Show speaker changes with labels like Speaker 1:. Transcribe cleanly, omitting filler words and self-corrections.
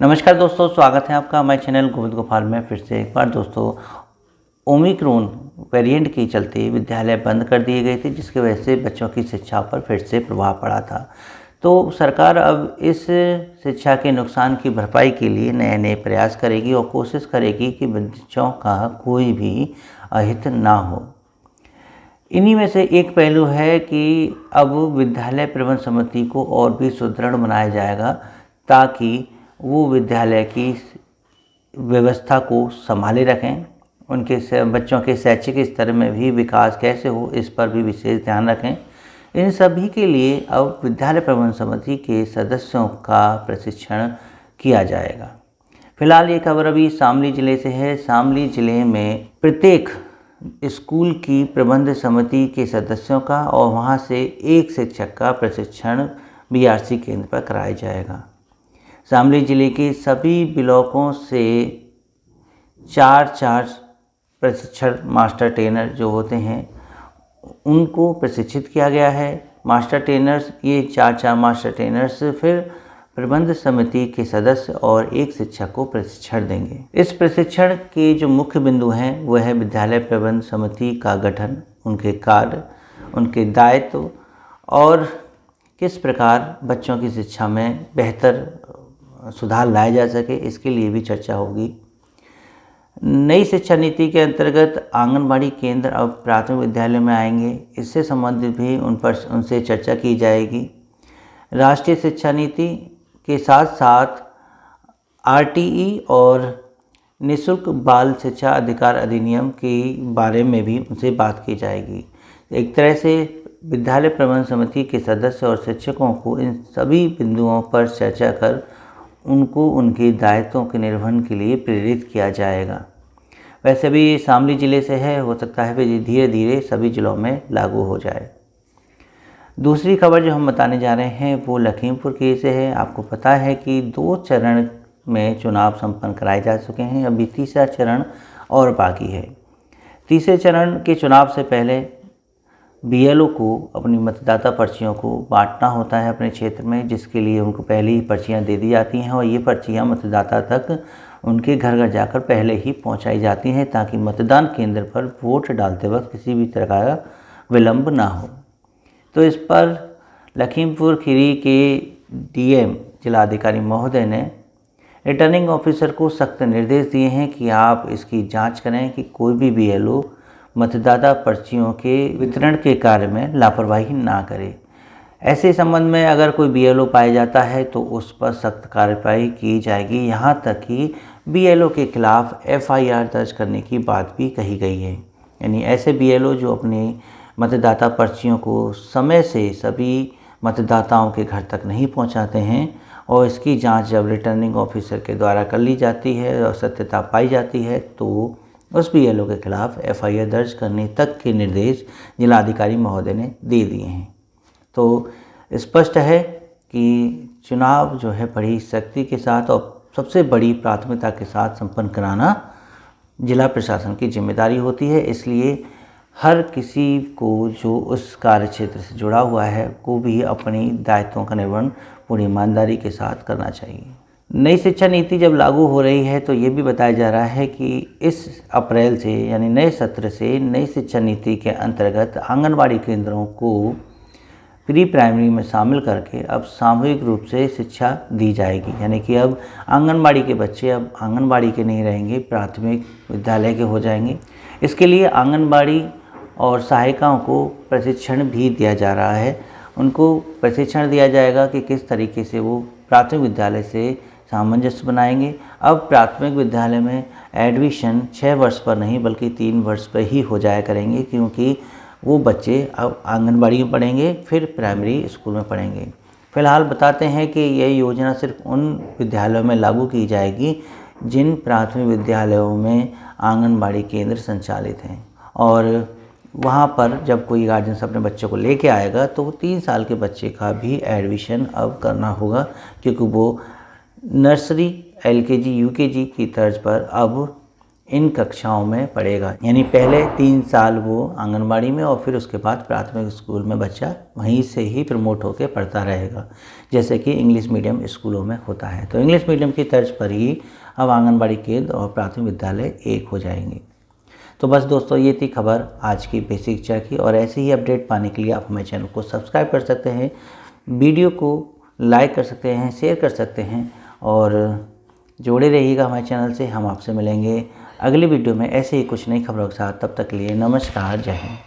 Speaker 1: नमस्कार दोस्तों, स्वागत है आपका हमारे चैनल गोविंद गोपाल में। फिर से एक बार दोस्तों, ओमिक्रॉन वेरिएंट के चलते विद्यालय बंद कर दिए गए थे, जिसकी वजह से बच्चों की शिक्षा पर फिर से प्रभाव पड़ा था। तो सरकार अब इस शिक्षा के नुकसान की भरपाई के लिए नए नए प्रयास करेगी और कोशिश करेगी कि बच्चों का कोई भी अहित ना हो। इन्हीं में से एक पहलू है कि अब विद्यालय प्रबंध समिति को और भी सुदृढ़ बनाया जाएगा, ताकि वो विद्यालय की व्यवस्था को संभाले रखें, उनके बच्चों के शैक्षिक स्तर में भी विकास कैसे हो, इस पर भी विशेष ध्यान रखें। इन सभी के लिए अब विद्यालय प्रबंध समिति के सदस्यों का प्रशिक्षण किया जाएगा। फिलहाल ये खबर अभी शामली ज़िले से है। शामली ज़िले में प्रत्येक स्कूल की प्रबंध समिति के सदस्यों का और वहाँ से एक शिक्षक का प्रशिक्षण बीआरसी केंद्र पर कराया जाएगा। शामली ज़िले के सभी ब्लॉकों से 4 प्रशिक्षण मास्टर ट्रेनर जो होते हैं उनको प्रशिक्षित किया गया है। मास्टर ट्रेनर्स, ये 4 मास्टर ट्रेनर्स फिर प्रबंध समिति के सदस्य और एक शिक्षक को प्रशिक्षण देंगे। इस प्रशिक्षण के जो मुख्य बिंदु हैं वह है विद्यालय प्रबंध समिति का गठन, उनके कार्य, उनके दायित्व और किस प्रकार बच्चों की शिक्षा में बेहतर सुधार लाया जा सके, इसके लिए भी चर्चा होगी। नई शिक्षा नीति के अंतर्गत आंगनबाड़ी केंद्र अब प्राथमिक विद्यालय में आएंगे, इससे संबंधित भी उनसे चर्चा की जाएगी। राष्ट्रीय शिक्षा नीति के साथ साथ आरटीई और निःशुल्क बाल शिक्षा अधिकार अधिनियम के बारे में भी उनसे बात की जाएगी। एक तरह से विद्यालय प्रबंध समिति के सदस्य और शिक्षकों को इन सभी बिंदुओं पर चर्चा कर उनको उनके दायित्वों के निर्वहन के लिए प्रेरित किया जाएगा। वैसे भी शामली ज़िले से है, हो सकता है कि धीरे धीरे सभी ज़िलों में लागू हो जाए। दूसरी खबर जो हम बताने जा रहे हैं वो लखीमपुर की से है। आपको पता है कि 2 चरण में चुनाव संपन्न कराए जा चुके हैं, अभी तीसरा चरण और बाकी है। तीसरे चरण के चुनाव से पहले बीएलओ को अपनी मतदाता पर्चियों को बांटना होता है अपने क्षेत्र में, जिसके लिए उनको पहले ही पर्चियां दे दी जाती हैं और ये पर्चियां मतदाता तक उनके घर घर जाकर पहले ही पहुंचाई जाती हैं, ताकि मतदान केंद्र पर वोट डालते वक्त किसी भी तरह का विलंब ना हो। तो इस पर लखीमपुर खीरी के डीएम जिलाधिकारी महोदय ने रिटर्निंग ऑफिसर को सख्त निर्देश दिए हैं कि आप इसकी जाँच करें कि कोई भी बीएलओ मतदाता पर्चियों के वितरण के कार्य में लापरवाही ना करे। ऐसे संबंध में अगर कोई बीएलओ पाया जाता है तो उस पर सख्त कार्रवाई की जाएगी। यहाँ तक कि बीएलओ के खिलाफ एफआईआर दर्ज करने की बात भी कही गई है। यानी ऐसे बीएलओ जो अपनी मतदाता पर्चियों को समय से सभी मतदाताओं के घर तक नहीं पहुँचाते हैं और इसकी जाँच जब रिटर्निंग ऑफिसर के द्वारा कर ली जाती है और सत्यता पाई जाती है तो उस बीएलओ के खिलाफ एफआईआर दर्ज करने तक के निर्देश जिलाधिकारी महोदय ने दे दिए हैं। तो स्पष्ट है कि चुनाव जो है बड़ी सख्ती के साथ और सबसे बड़ी प्राथमिकता के साथ संपन्न कराना जिला प्रशासन की जिम्मेदारी होती है। इसलिए हर किसी को जो उस कार्य क्षेत्र से जुड़ा हुआ है को भी अपनी दायित्वों का निर्वहन पूरी ईमानदारी के साथ करना चाहिए। नई शिक्षा नीति जब लागू हो रही है तो ये भी बताया जा रहा है कि इस अप्रैल से यानी नए सत्र से नई शिक्षा नीति के अंतर्गत आंगनबाड़ी केंद्रों को प्री प्राइमरी में शामिल करके अब सामूहिक रूप से शिक्षा दी जाएगी। यानी कि अब आंगनबाड़ी के बच्चे अब आंगनबाड़ी के नहीं रहेंगे, प्राथमिक विद्यालय के हो जाएंगे। इसके लिए आंगनबाड़ी और सहायिकाओं को प्रशिक्षण भी दिया जा रहा है। उनको प्रशिक्षण दिया जाएगा कि किस तरीके से वो प्राथमिक विद्यालय से सामंजस्य बनाएंगे। अब प्राथमिक विद्यालय में एडमिशन 6 वर्ष पर नहीं बल्कि 3 वर्ष पर ही हो जाया करेंगे, क्योंकि वो बच्चे अब आंगनबाड़ी में पढ़ेंगे फिर प्राइमरी स्कूल में पढ़ेंगे। फिलहाल बताते हैं कि यह योजना सिर्फ उन विद्यालयों में लागू की जाएगी जिन प्राथमिक विद्यालयों में आंगनबाड़ी केंद्र संचालित हैं, और वहाँ पर जब कोई गार्जियन अपने बच्चों को लेके आएगा तो 3 साल के बच्चे का भी एडमिशन अब करना होगा, क्योंकि वो नर्सरी, एलकेजी, यूकेजी की तर्ज पर अब इन कक्षाओं में पढ़ेगा। यानी पहले 3 साल वो आंगनबाड़ी में और फिर उसके बाद प्राथमिक स्कूल में बच्चा वहीं से ही प्रमोट होकर पढ़ता रहेगा, जैसे कि इंग्लिश मीडियम स्कूलों में होता है। तो इंग्लिश मीडियम की तर्ज पर ही अब आंगनबाड़ी केंद्र और प्राथमिक विद्यालय एक हो जाएंगे। तो बस दोस्तों, ये थी खबर आज की बेसिक शिक्षा की, और ऐसे ही अपडेट पाने के लिए आप हमारे चैनल को सब्सक्राइब कर सकते हैं, वीडियो को लाइक कर सकते हैं, शेयर कर सकते हैं, और जुड़े रहिएगा हमारे चैनल से। हम आपसे मिलेंगे अगली वीडियो में ऐसे ही कुछ नई खबरों के साथ। तब तक के लिए नमस्कार, जय हिंद।